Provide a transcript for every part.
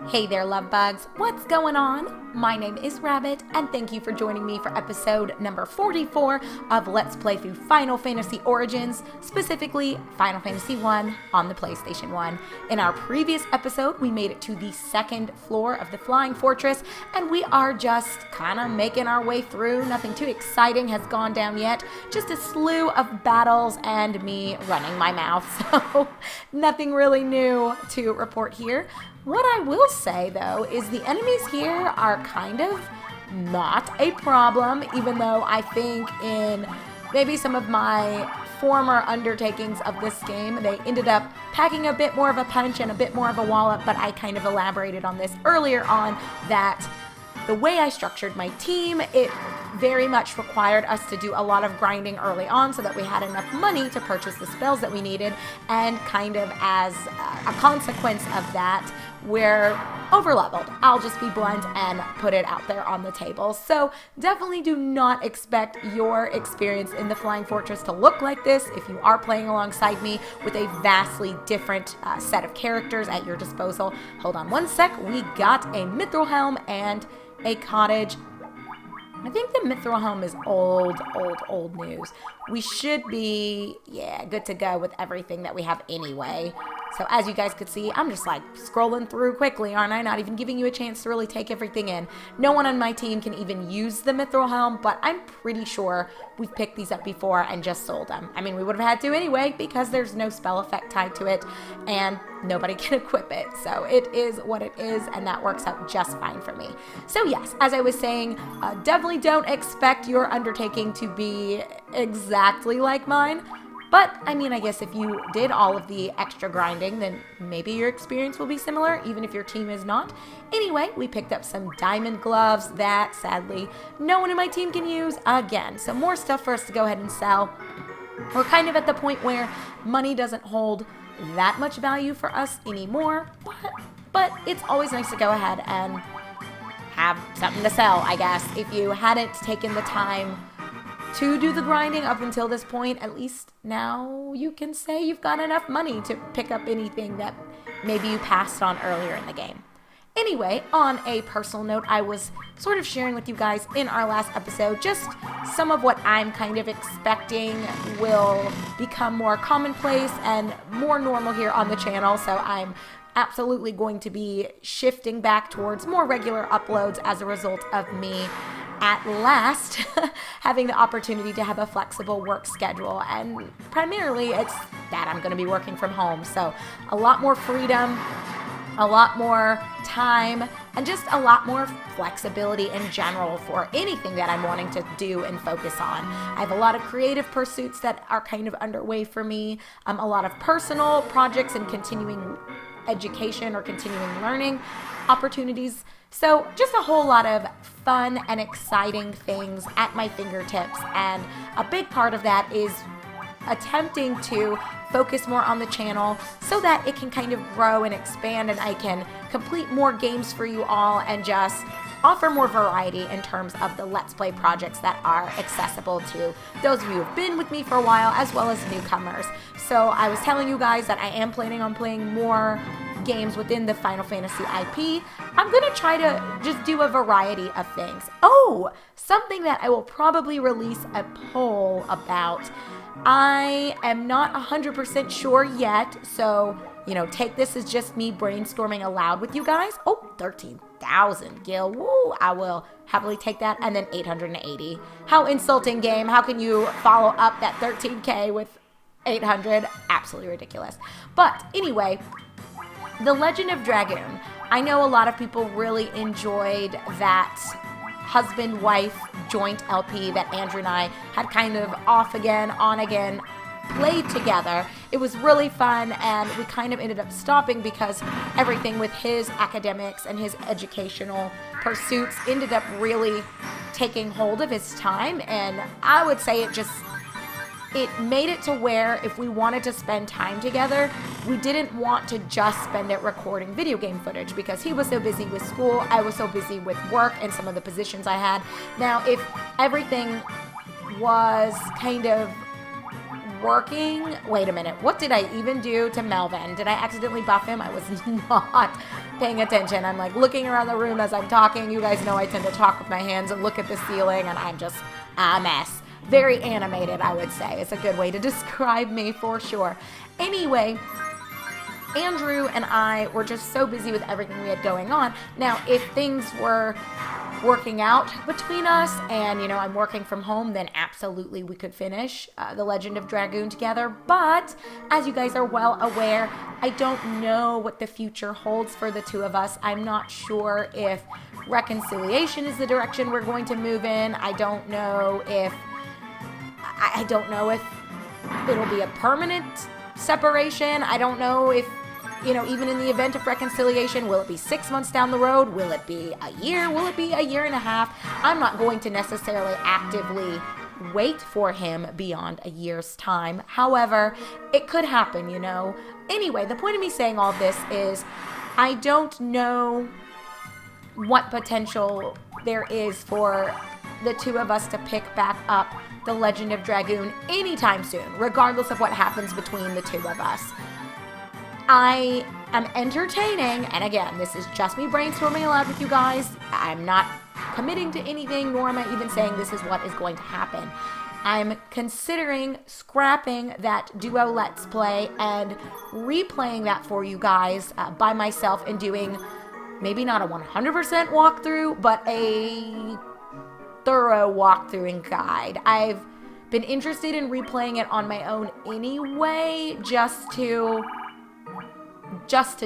Hey there, love bugs. What's going on? My name is Rabbit, and thank you for joining me for episode number 44 of Let's Play Through Final Fantasy Origins, specifically Final Fantasy 1 on the PlayStation 1. In our previous episode, we made it to the second floor of the Flying Fortress, and we are just kind of making our way through. Nothing too exciting has gone down yet, just a slew of battles and me running my mouth, so nothing really new to report here. What I will say, though, is the enemies here are kind of not a problem, even though I think in maybe some of my former undertakings of this game, they ended up packing a bit more of a punch and a bit more of a wallop, but I kind of elaborated on this earlier on that the way I structured my team, it very much required us to do a lot of grinding early on so that we had enough money to purchase the spells that we needed, and kind of as a consequence of that, we're overleveled. I'll just be blunt and put it out there on the table. So definitely do not expect your experience in the Flying Fortress to look like this if you are playing alongside me with a vastly different set of characters at your disposal. Hold on one sec. We got a mithril helm and a cottage. I think the mithril helm is old news. We should be, good to go with everything that we have anyway. So as you guys could see, I'm just like scrolling through quickly, aren't I? Not even giving you a chance to really take everything in. No one on my team can even use the mithril helm, but I'm pretty sure we've picked these up before and just sold them. I mean, we would have had to anyway because there's no spell effect tied to it and nobody can equip it. So it is what it is, and that works out just fine for me. So yes, as I was saying, definitely don't expect your undertaking to be exactly like mine. But, I mean, I guess if you did all of the extra grinding, then maybe your experience will be similar, even if your team is not. Anyway, we picked up some diamond gloves that, sadly, no one in my team can use again. So more stuff for us to go ahead and sell. We're kind of at the point where money doesn't hold that much value for us anymore, but it's always nice to go ahead and have something to sell, I guess. If you hadn't taken the time to do the grinding up until this point, at least now you can say you've got enough money to pick up anything that maybe you passed on earlier in the game. Anyway, on a personal note, I was sort of sharing with you guys in our last episode just some of what I'm kind of expecting will become more commonplace and more normal here on the channel, so I'm absolutely going to be shifting back towards more regular uploads as a result of me at last having the opportunity to have a flexible work schedule, and primarily it's that I'm going to be working from home, so a lot more freedom, a lot more time, and just a lot more flexibility in general for anything that I'm wanting to do and focus on. I have a lot of creative pursuits that are kind of underway for me, a lot of personal projects and continuing education or continuing learning opportunities. So just a whole lot of fun and exciting things at my fingertips, and a big part of that is attempting to focus more on the channel so that it can kind of grow and expand, and I can complete more games for you all and just offer more variety in terms of the Let's Play projects that are accessible to those of you who have been with me for a while, as well as newcomers. So I was telling you guys that I am planning on playing more games within the Final Fantasy IP. I'm going to try to just do a variety of things. Oh, something that I will probably release a poll about. I am not 100% sure yet, so, take this as just me brainstorming aloud with you guys. Oh, 13,000 gil. Woo, I will happily take that. And then 880. How insulting, game. How can you follow up that 13K with 800? Absolutely ridiculous. But anyway, The Legend of Dragoon. I know a lot of people really enjoyed that husband-wife joint LP that Andrew and I had kind of off again, on again, played together. It was really fun, and we kind of ended up stopping because everything with his academics and his educational pursuits ended up really taking hold of his time, and I would say it made it to where if we wanted to spend time together, we didn't want to just spend it recording video game footage because he was so busy with school, I was so busy with work and some of the positions I had. Now, if everything was kind of working. Wait a minute. What did I even do to Melvin? Did I accidentally buff him? I was not paying attention. I'm like looking around the room as I'm talking. You guys know I tend to talk with my hands and look at the ceiling, and I'm just a mess. Very animated, I would say. It's a good way to describe me for sure. Anyway, Andrew and I were just so busy with everything we had going on. Now, if things were working out between us and, I'm working from home, then absolutely we could finish The Legend of Dragoon together. But as you guys are well aware, I don't know what the future holds for the two of us. I'm not sure if reconciliation is the direction we're going to move in. I don't know if it'll be a permanent separation. I don't know if, even in the event of reconciliation, will it be 6 months down the road? Will it be a year? Will it be a year and a half? I'm not going to necessarily actively wait for him beyond a year's time. However, it could happen, Anyway, the point of me saying all this is I don't know what potential there is for the two of us to pick back up The Legend of Dragoon anytime soon, regardless of what happens between the two of us. I am entertaining, and again, this is just me brainstorming aloud with you guys. I'm not committing to anything, nor am I even saying this is what is going to happen. I'm considering scrapping that duo Let's Play and replaying that for you guys by myself and doing maybe not a 100% walkthrough, but a thorough walkthrough and guide. I've been interested in replaying it on my own anyway, just to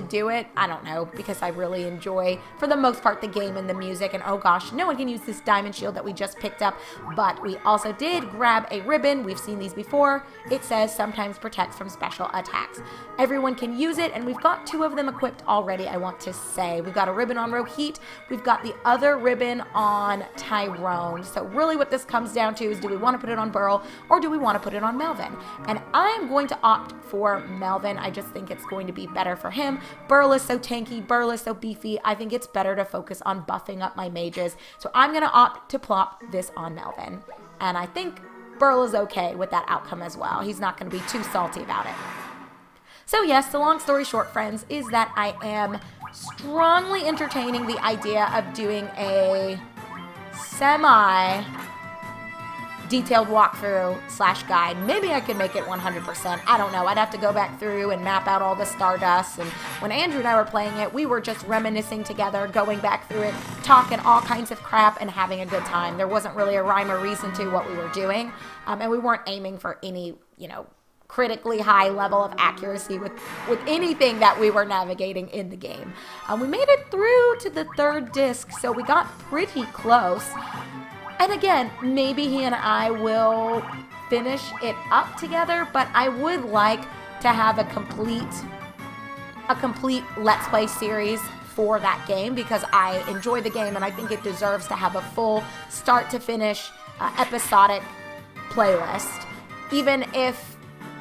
do it. I don't know, because I really enjoy, for the most part, the game and the music. And oh gosh, no one can use this diamond shield that we just picked up. But we also did grab a ribbon. We've seen these before. It says sometimes protects from special attacks. Everyone can use it, and we've got 2 of them equipped already, I want to say. We've got a ribbon on Rohit. We've got the other ribbon on Tyrone. So really what this comes down to is, do we want to put it on Burl or do we want to put it on Melvin? And I'm going to opt for Melvin. I just think it's going to be better for him. Burl is so tanky, Burl is so beefy. I think it's better to focus on buffing up my mages. So I'm going to opt to plop this on Melvin. And I think Burl is okay with that outcome as well. He's not going to be too salty about it. So yes, the long story short, friends, is that I am strongly entertaining the idea of doing a semi-detailed walkthrough / guide. Maybe I could make it 100%. I don't know. I'd have to go back through and map out all the Stardust. And when Andrew and I were playing it, we were just reminiscing together, going back through it, talking all kinds of crap and having a good time. There wasn't really a rhyme or reason to what we were doing. And we weren't aiming for any, critically high level of accuracy with anything that we were navigating in the game. We made it through to the 3rd disc, so we got pretty close. And again, maybe he and I will finish it up together, but I would like to have a complete Let's Play series for that game, because I enjoy the game and I think it deserves to have a full start to finish episodic playlist. Even if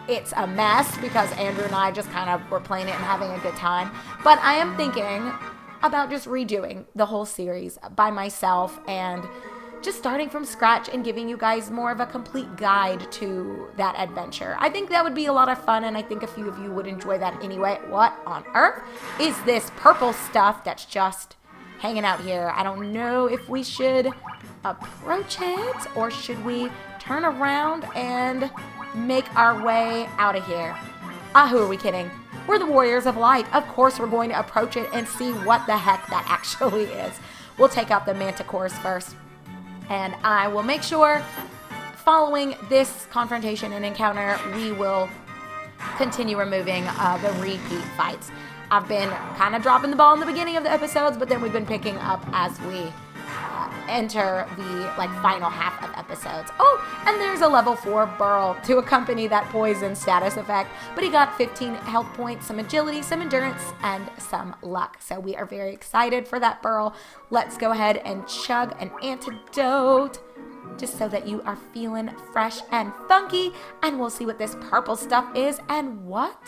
it's a mess, because Andrew and I just kind of were playing it and having a good time. But I am thinking about just redoing the whole series by myself and just starting from scratch and giving you guys more of a complete guide to that adventure. I think that would be a lot of fun, and I think a few of you would enjoy that anyway. What on earth is this purple stuff that's just hanging out here? I don't know if we should approach it or should we turn around and make our way out of here. Who are we kidding? We're the Warriors of Light. Of course we're going to approach it and see what the heck that actually is. We'll take out the manticores first. And I will make sure, following this confrontation and encounter, we will continue removing the repeat fights. I've been kind of dropping the ball in the beginning of the episodes, but then we've been picking up as we enter the final half of episodes. Oh, and there's a level 4 Burl to accompany that poison status effect, but he got 15 health points, some agility, some endurance, and some luck. So we are very excited for that Burl. Let's go ahead and chug an antidote just so that you are feeling fresh and funky, and we'll see what this purple stuff is. And what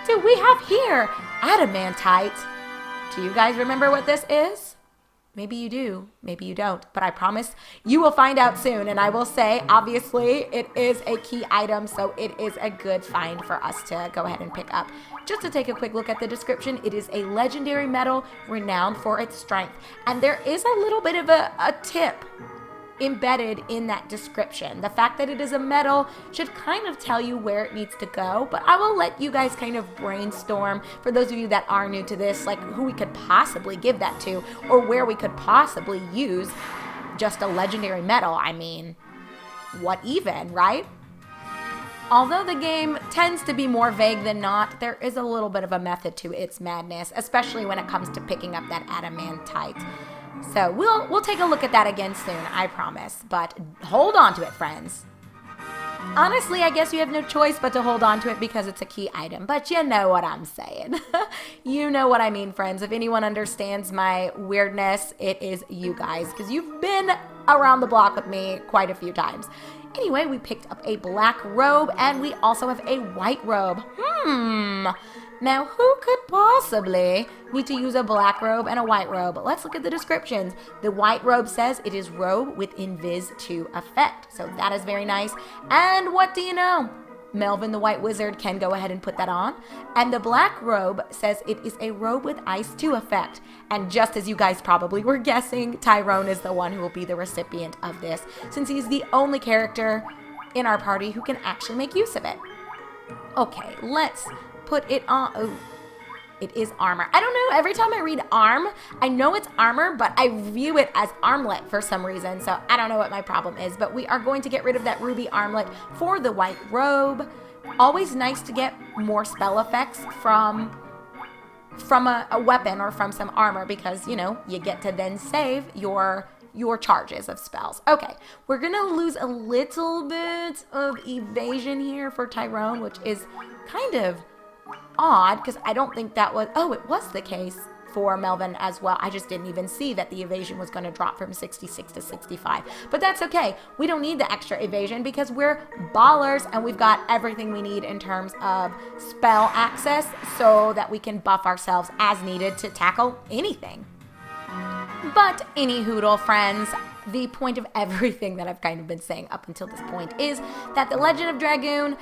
do we have here? Adamantite. Do you guys remember what this is? Maybe you do, maybe you don't, but I promise you will find out soon. And I will say, obviously, it is a key item, so it is a good find for us to go ahead and pick up. Just to take a quick look at the description, it is a legendary metal renowned for its strength. And there is a little bit of a tip embedded in that description. The fact that it is a metal should kind of tell you where it needs to go, but I will let you guys kind of brainstorm, for those of you that are new to this, like who we could possibly give that to, or where we could possibly use just a legendary metal. I mean, what even, right? Although the game tends to be more vague than not, there is a little bit of a method to its madness, especially when it comes to picking up that adamantite. So we'll take a look at that again soon, I promise. But hold on to it, friends. Honestly, I guess you have no choice but to hold on to it because it's a key item. But you know what I'm saying. You know what I mean, friends. If anyone understands my weirdness, it is you guys, because you've been around the block with me quite a few times. Anyway, we picked up a black robe, and we also have a white robe. Now, who could possibly need to use a black robe and a white robe? Let's look at the descriptions. The white robe says it is robe with invis 2 effect. So that is very nice. And what do you know? Melvin the White Wizard can go ahead and put that on. And the black robe says it is a robe with ice 2 effect. And just as you guys probably were guessing, Tyrone is the one who will be the recipient of this, since he's the only character in our party who can actually make use of it. Okay, let's put it on. Oh, it is armor. I don't know, every time I read arm, I know it's armor, but I view it as armlet for some reason, so I don't know what my problem is, but we are going to get rid of that ruby armlet for the white robe. Always nice to get more spell effects from a weapon or from some armor, because, you know, you get to then save your charges of spells. Okay, we're gonna lose a little bit of evasion here for Tyrone, which is kind of odd, because I don't think that was, oh, it was the case for Melvin as well. I just didn't even see that the evasion was going to drop from 66 to 65. But that's okay. We don't need the extra evasion because we're ballers and we've got everything we need in terms of spell access so that we can buff ourselves as needed to tackle anything. But any hoodle, friends, the point of everything that I've kind of been saying up until this point is that the Legend of Dragoon,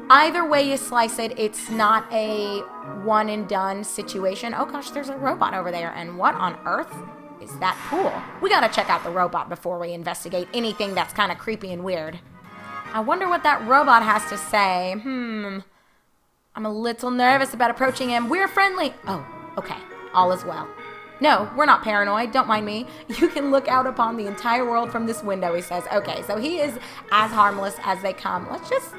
either way you slice it, it's not a one and done situation. Oh gosh, there's a robot over there, and what on earth is that pool? We gotta check out the robot before we investigate anything that's kind of creepy and weird. I wonder what that robot has to say. I'm a little nervous about approaching him. We're friendly. Oh, okay, all is well. No, we're not paranoid, don't mind me. You can look out upon the entire world from this window, he says. Okay, so he is as harmless as they come. Let's just...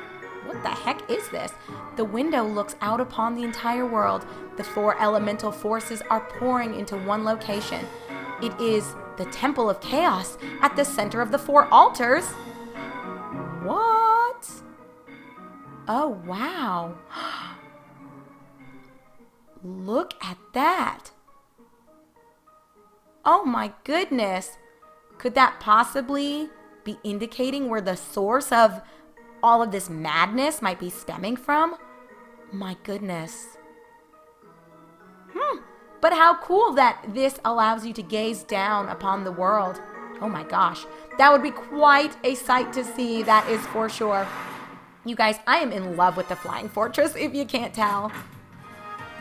What the heck is this? The window looks out upon the entire world. The 4 elemental forces are pouring into one location. It is the Temple of Chaos at the center of the 4 altars. What? Oh, wow. Look at that. Oh my goodness. Could that possibly be indicating where the source of all of this madness might be stemming from? My goodness. But how cool that this allows you to gaze down upon the world. Oh my gosh. That would be quite a sight to see, that is for sure. You guys, I am in love with the Flying Fortress, if you can't tell.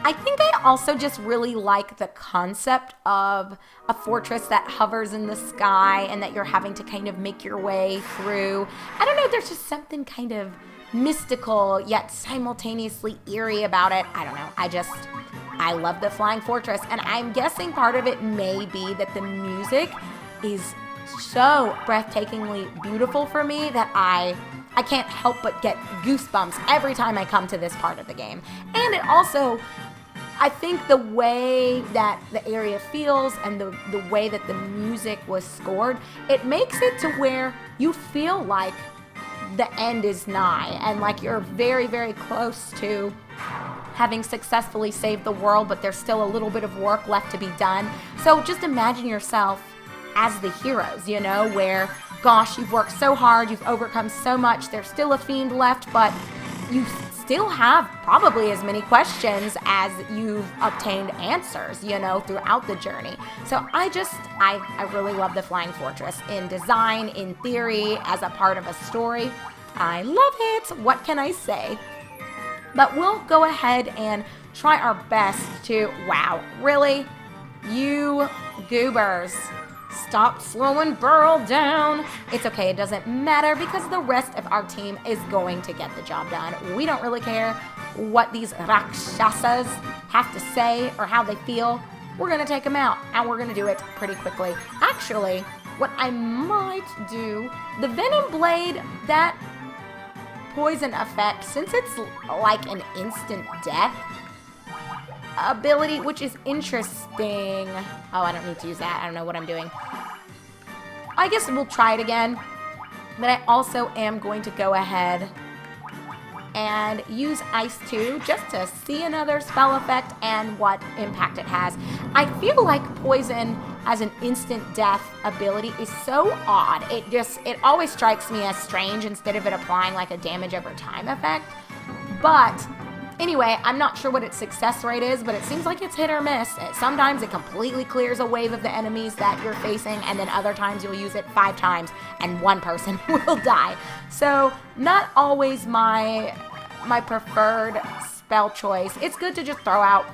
I think I also just really like the concept of a fortress that hovers in the sky and that you're having to kind of make your way through. I don't know, there's just something kind of mystical yet simultaneously eerie about it. I don't know, I love the Flying Fortress, and I'm guessing part of it may be that the music is so breathtakingly beautiful for me that I can't help but get goosebumps every time I come to this part of the game. And it also, I think the way that the area feels and the way that the music was scored, it makes it to where you feel like the end is nigh and like you're very, very close to having successfully saved the world, but there's still a little bit of work left to be done. So just imagine yourself as the heroes, you know, where, gosh, you've worked so hard, you've overcome so much, there's still a fiend left, but you still have probably as many questions as you've obtained answers, you know, throughout the journey. So I really love the Flying Fortress in design, in theory, as a part of a story. I love it. What can I say? But we'll go ahead and try our best to, wow, really? You goobers. Stop slowing Burl down. It's okay, it doesn't matter because the rest of our team is going to get the job done. We don't really care what these Rakshasas have to say or how they feel. We're going to take them out, and we're going to do it pretty quickly. Actually, what I might do, the Venom Blade, that poison effect, since it's like an instant death ability, which is interesting. Oh, I don't need to use that. I don't know what I'm doing. I guess we'll try it again. But I also am going to go ahead and use Ice 2 just to see another spell effect and what impact it has. I feel like poison as an instant death ability is so odd. It always strikes me as strange instead of it applying like a damage over time effect. But anyway, I'm not sure what its success rate is, but it seems like it's hit or miss. Sometimes it completely clears a wave of the enemies that you're facing, and then other times you'll use it 5 times and one person will die. So not always my preferred spell choice. It's good to just throw out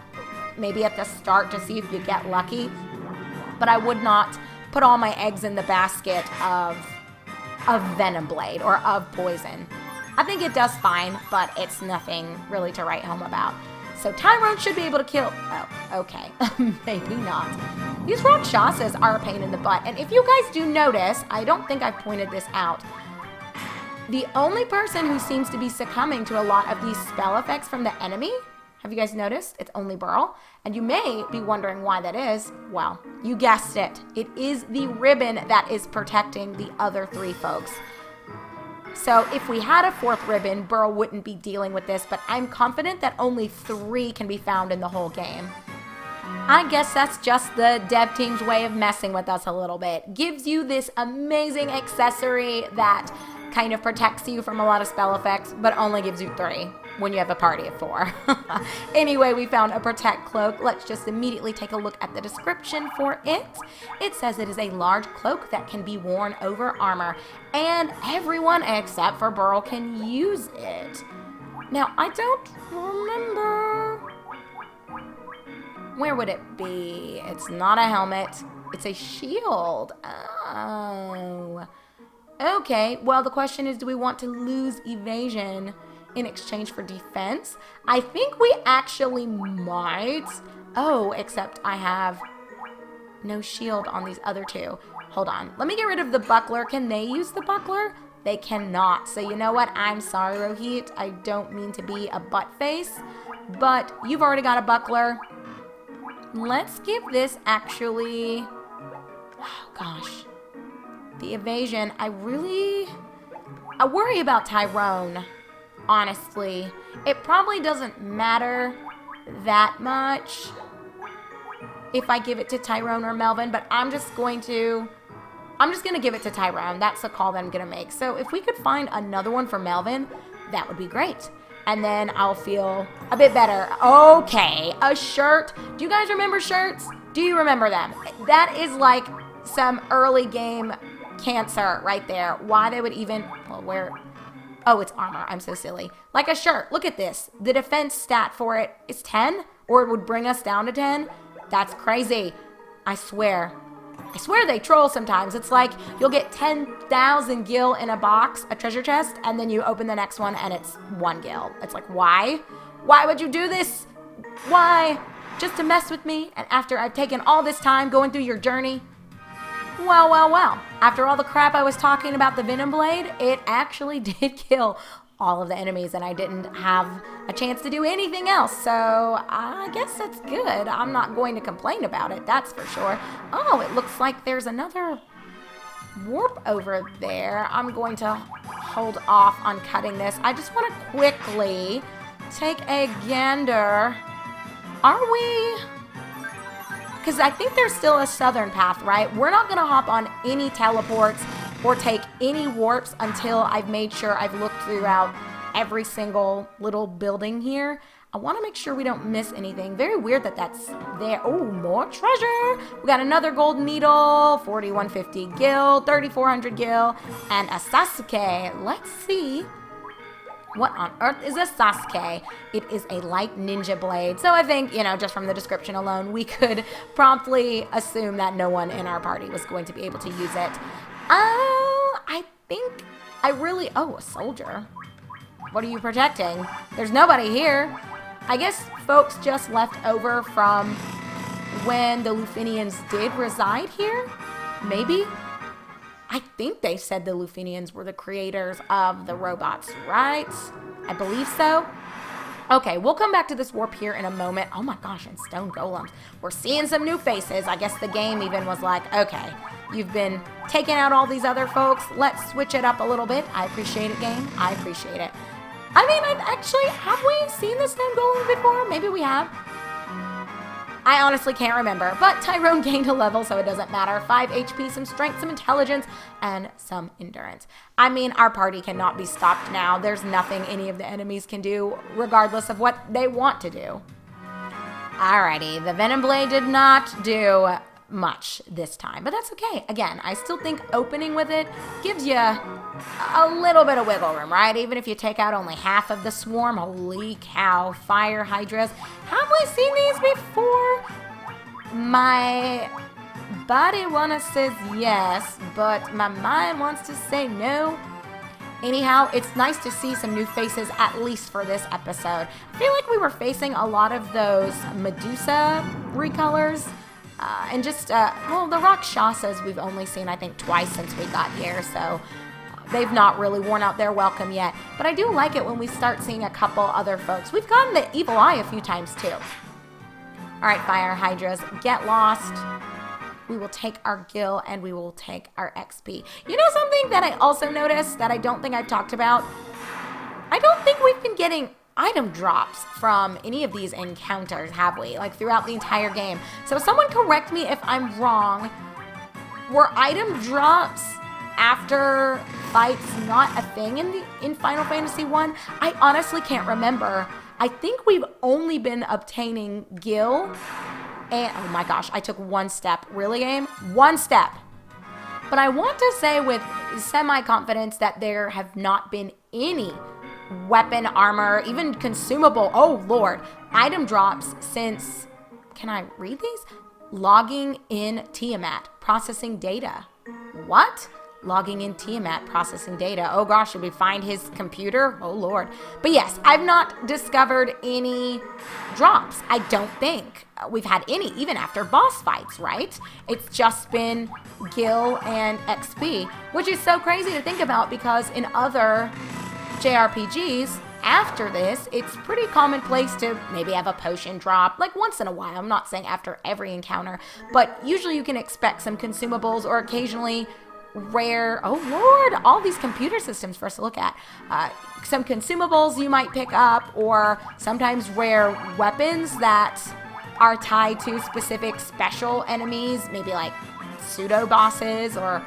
maybe at the start to see if you get lucky, but I would not put all my eggs in the basket of Venom Blade or of poison. I think it does fine, but it's nothing really to write home about. So Tyrone should be able to kill... Oh, okay. Maybe not. These Rakshasas are a pain in the butt. And if you guys do notice, I don't think I've pointed this out, the only person who seems to be succumbing to a lot of these spell effects from the enemy, have you guys noticed? It's only Burl. And you may be wondering why that is. Well, you guessed it. It is the ribbon that is protecting the other 3 folks. So if we had a 4th ribbon, Burl wouldn't be dealing with this, but I'm confident that only 3 can be found in the whole game. I guess that's just the dev team's way of messing with us a little bit. Gives you this amazing accessory that kind of protects you from a lot of spell effects, but only gives you 3 when you have a party of 4. Anyway, we found a Protect Cloak. Let's just immediately take a look at the description for it. It says it is a large cloak that can be worn over armor, and everyone except for Burl can use it. Now, I don't remember... Where would it be? It's not a helmet. It's a shield. Oh. Okay, well, the question is, do we want to lose evasion in exchange for defense? I think we actually might. Oh, except I have no shield on these other 2. Hold on. Let me get rid of the buckler. Can they use the buckler? They cannot. So you know what? I'm sorry, Rohit. I don't mean to be a butt face, but you've already got a buckler. Let's give this actually... Oh, gosh. The evasion. I worry about Tyrone. Honestly, it probably doesn't matter that much if I give it to Tyrone or Melvin, but I'm just going to give it to Tyrone. That's the call that I'm going to make. So if we could find another one for Melvin, that would be great. And then I'll feel a bit better. Okay, a shirt. Do you guys remember shirts? Do you remember them? That is like some early game cancer right there. Why they would even... Well, where... Oh, it's armor. I'm so silly. Like a shirt. Look at this. The defense stat for it is 10, or it would bring us down to 10. That's crazy. I swear. I swear they troll sometimes. It's like you'll get 10,000 gil in a box, a treasure chest, and then you open the next one and it's 1 gil. It's like, why? Why would you do this? Why? Just to mess with me? And after I've taken all this time going through your journey? Well, well, well. After all the crap I was talking about the Venom Blade, it actually did kill all of the enemies, and I didn't have a chance to do anything else, so I guess that's good. I'm not going to complain about it, that's for sure. Oh, it looks like there's another warp over there. I'm going to hold off on cutting this. I just want to quickly take a gander. Are we... Because I think there's still a southern path, right? We're not going to hop on any teleports or take any warps until I've made sure I've looked throughout every single little building here. I want to make sure we don't miss anything. Very weird that that's there. Oh, more treasure. We got another golden needle, 4150 gil, 3400 gil, and a Sasuke. Let's see. What on earth is a Sasuke? It is a light ninja blade. So I think, just from the description alone, we could promptly assume that no one in our party was going to be able to use it. I think a soldier. What are you protecting? There's nobody here. I guess folks just left over from when the Lufinians did reside here. Maybe. I think they said the Lufinians were the creators of the robots, right? I believe so. Okay, we'll come back to this warp here in a moment. Oh my gosh, and stone golems. We're seeing some new faces. I guess the game even was like, okay, you've been taking out all these other folks. Let's switch it up a little bit. I appreciate it, game. I appreciate it. I mean, have we seen the stone golem before? Maybe we have. I honestly can't remember, but Tyrone gained a level, so it doesn't matter. 5 HP, some strength, some intelligence, and some endurance. I mean, our party cannot be stopped now. There's nothing any of the enemies can do, regardless of what they want to do. Alrighty, the Venom Blade did not do much this time, but that's okay. Again, I still think opening with it gives you a little bit of wiggle room, right? Even if you take out only half of the swarm. Holy cow, fire hydras. Have we seen these before? My body says yes, but my mind wants to say no. Anyhow, it's nice to see some new faces, at least for this episode. I feel like we were facing a lot of those Medusa recolors. And just, the Rakshasas we've only seen, I think, twice since we got here, so they've not really worn out their welcome yet. But I do like it when we start seeing a couple other folks. We've gotten the Evil Eye a few times, too. All right, fire hydras, get lost. We will take our gil, and we will take our XP. You know something that I also noticed that I don't think I've talked about? I don't think we've been getting item drops from any of these encounters, have we? Like throughout the entire game. So someone correct me if I'm wrong. Were item drops after fights not a thing in Final Fantasy 1? I honestly can't remember. I think we've only been obtaining gil and oh my gosh, I took one step. Really, game? One step. But I want to say with semi-confidence that there have not been any weapon, armor, even consumable, oh lord, item drops since, can I read these? Logging in Tiamat, processing data. What? Logging in Tiamat, processing data. Oh gosh, should we find his computer? Oh lord. But yes, I've not discovered any drops. I don't think we've had any, even after boss fights, right? It's just been gil and XP, which is so crazy to think about because in other JRPGs, after this, it's pretty commonplace to maybe have a potion drop, like once in a while. I'm not saying after every encounter, but usually you can expect some consumables or occasionally rare, oh lord, all these computer systems for us to look at. Some consumables you might pick up, or sometimes rare weapons that are tied to specific special enemies, maybe like pseudo bosses or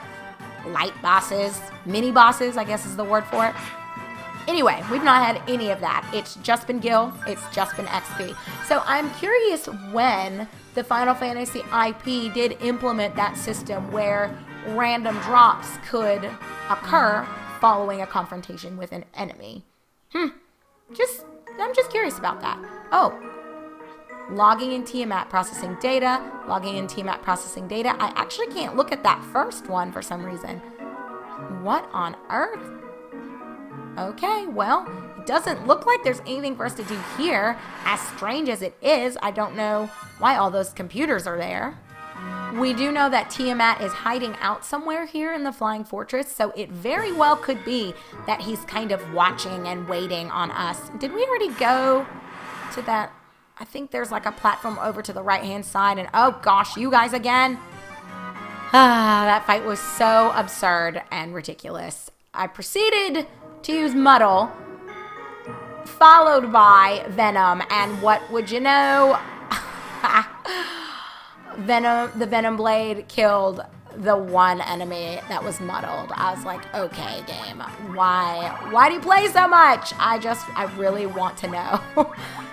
light bosses, mini bosses, I guess is the word for it. Anyway, we've not had any of that. It's just been gil, it's just been XP. So I'm curious when the Final Fantasy IP did implement that system where random drops could occur following a confrontation with an enemy. I'm just curious about that. Oh, logging in Tiamat, processing data, logging in Tiamat, processing data. I actually can't look at that first one for some reason. What on earth? Okay, well, it doesn't look like there's anything for us to do here. As strange as it is, I don't know why all those computers are there. We do know that Tiamat is hiding out somewhere here in the Flying Fortress, so it very well could be that he's kind of watching and waiting on us. Did we already go to that? I think there's like a platform over to the right-hand side, and oh gosh, you guys again? That fight was so absurd and ridiculous. I proceeded to use Muddle, followed by Venom, and what would you know? The Venom Blade killed the one enemy that was muddled. I was like, okay, game, why do you play so much? I really want to know.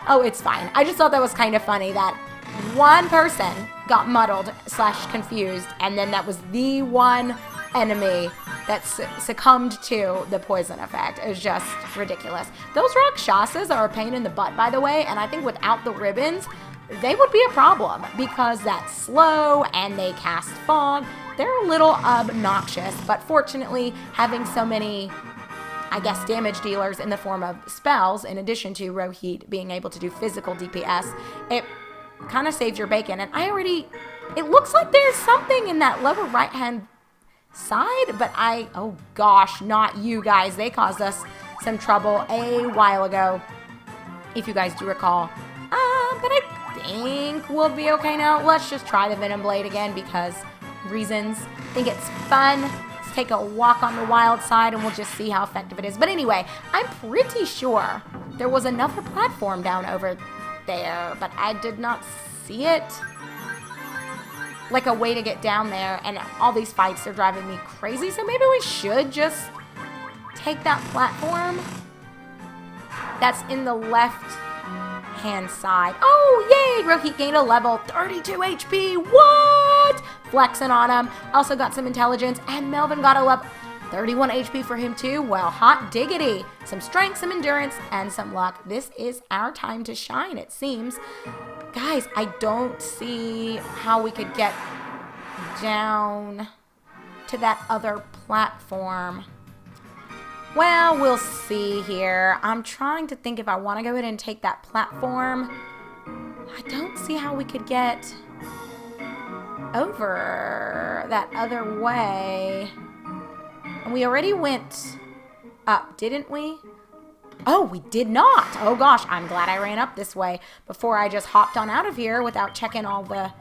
Oh, it's fine. I just thought that was kind of funny that one person got muddled / confused, and then that was the one enemy that succumbed to the poison effect. It was just ridiculous. Those Rakshasas are a pain in the butt, by the way, and I think without the ribbons, they would be a problem because that's slow and they cast fog. They're a little obnoxious, but fortunately, having so many, I guess, damage dealers in the form of spells, in addition to Rohit being able to do physical DPS, it kind of saves your bacon. And it looks like there's something in that lower right-hand side, but oh gosh, not you guys. They caused us some trouble a while ago, if you guys do recall. But I think we'll be okay now. Let's just try the Venom Blade again because reasons. I think it's fun. Let's take a walk on the wild side and we'll just see how effective it is. But anyway, I'm pretty sure there was another platform down over there, but I did not see it. Like a way to get down there, and all these fights are driving me crazy, so maybe we should just take that platform that's in the left hand side. Oh, yay! Rohit gained a level, 32 HP. What? Flexing on him. Also got some intelligence, and Melvin got a level, 31 HP for him too. Well, hot diggity. Some strength, some endurance, and some luck. This is our time to shine, it seems. Guys, I don't see how we could get down to that other platform. Well, we'll see here. I'm trying to think if I want to go ahead and take that platform. I don't see how we could get over that other way. And we already went up, didn't we? Oh, we did not. Oh gosh, I'm glad I ran up this way before I just hopped on out of here without checking all the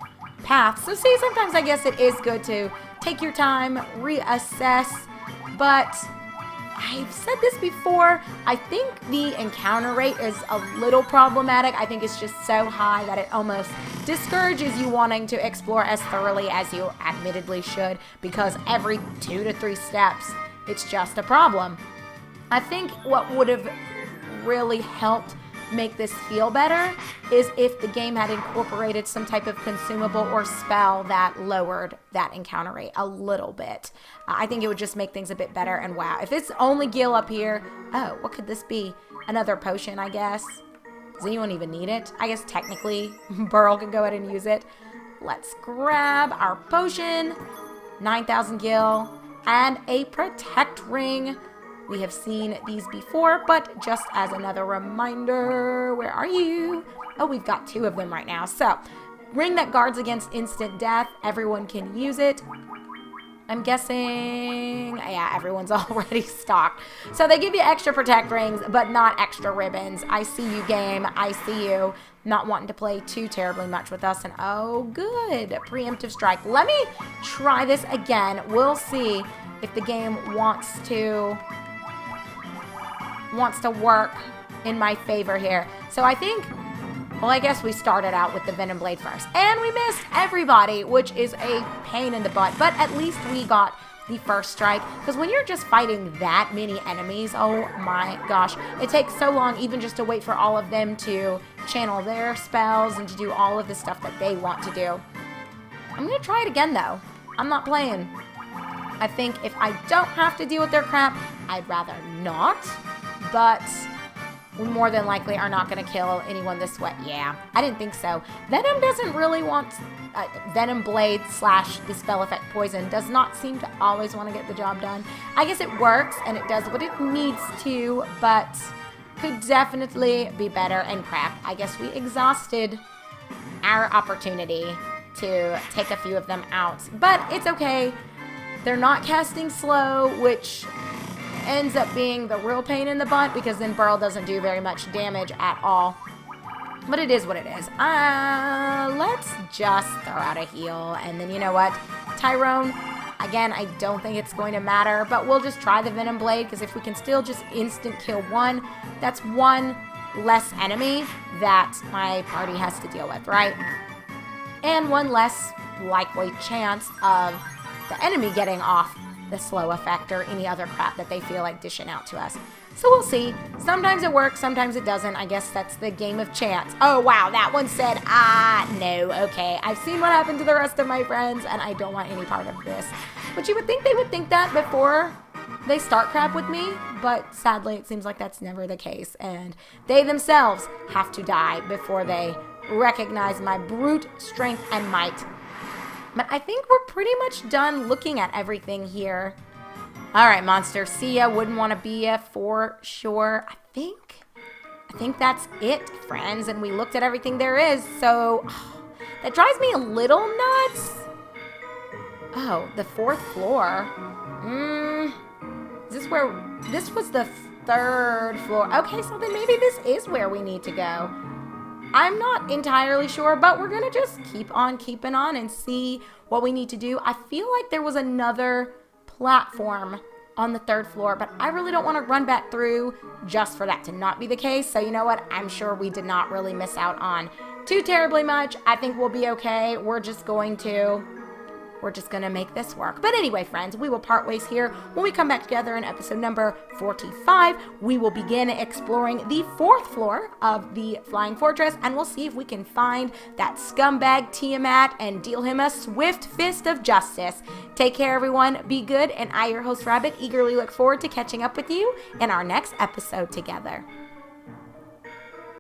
paths. So see, sometimes I guess it is good to take your time, reassess, but I've said this before, I think the encounter rate is a little problematic. I think it's just so high that it almost discourages you wanting to explore as thoroughly as you admittedly should, because every 2 to 3 steps, it's just a problem. I think what would have really helped make this feel better is if the game had incorporated some type of consumable or spell that lowered that encounter rate a little bit. I think it would just make things a bit better. And wow, if it's only Gil up here, oh, what could this be? Another potion, I guess. Does anyone even need it? I guess technically Burl can go ahead and use it. Let's grab our potion, 9,000 Gil, and a protect ring. We have seen these before, but just as another reminder, where are you? Oh, we've got 2 of them right now. So, ring that guards against instant death. Everyone can use it. I'm guessing, yeah, everyone's already stocked. So they give you extra protect rings, but not extra ribbons. I see you, game. I see you not wanting to play too terribly much with us. And oh, good. Preemptive strike. Let me try this again. We'll see if the game wants to work in my favor here. So I think, well, I guess we started out with the Venom Blade first. And we missed everybody, which is a pain in the butt. But at least we got the first strike. Because when you're just fighting that many enemies, oh my gosh, it takes so long even just to wait for all of them to channel their spells and to do all of the stuff that they want to do. I'm going to try it again, though. I'm not playing. I think if I don't have to deal with their crap, I'd rather not. But we more than likely are not going to kill anyone this way. Yeah, I didn't think so. Venom doesn't really want... Venom Blade / the spell effect poison does not seem to always want to get the job done. I guess it works and it does what it needs to, but could definitely be better. And crap, I guess we exhausted our opportunity to take a few of them out. But it's okay. They're not casting slow, which ends up being the real pain in the butt, because then Burl doesn't do very much damage at all. But it is what it is. Let's just throw out a heal. And then you know what? Tyrone, again, I don't think it's going to matter, but we'll just try the Venom Blade, because if we can still just instant kill one, that's one less enemy that my party has to deal with, right? And one less likely chance of the enemy getting off the slow effect or any other crap that they feel like dishing out to us. So we'll see. Sometimes it works, sometimes it doesn't. I guess that's the game of chance. Oh, wow, that one said, no, okay. I've seen what happened to the rest of my friends, and I don't want any part of this. But you would think they would think that before they start crap with me, but sadly it seems like that's never the case, and they themselves have to die before they recognize my brute strength and might. But I think we're pretty much done looking at everything here. All right, monster, see ya, wouldn't want to be ya for sure. I think that's it, friends, and we looked at everything there is, so that drives me a little nuts. Oh, the 4th floor. Is this where, this was the 3rd floor. Okay, so then maybe this is where we need to go. I'm not entirely sure, but we're going to just keep on keeping on and see what we need to do. I feel like there was another platform on the 3rd floor, but I really don't want to run back through just for that to not be the case. So you know what? I'm sure we did not really miss out on too terribly much. I think we'll be okay. We're just going to make this work. But anyway, friends, we will part ways here. When we come back together in episode number 45, we will begin exploring the 4th floor of the Flying Fortress, and we'll see if we can find that scumbag Tiamat and deal him a swift fist of justice. Take care, everyone. Be good, and I, your host, Rabbit, eagerly look forward to catching up with you in our next episode together.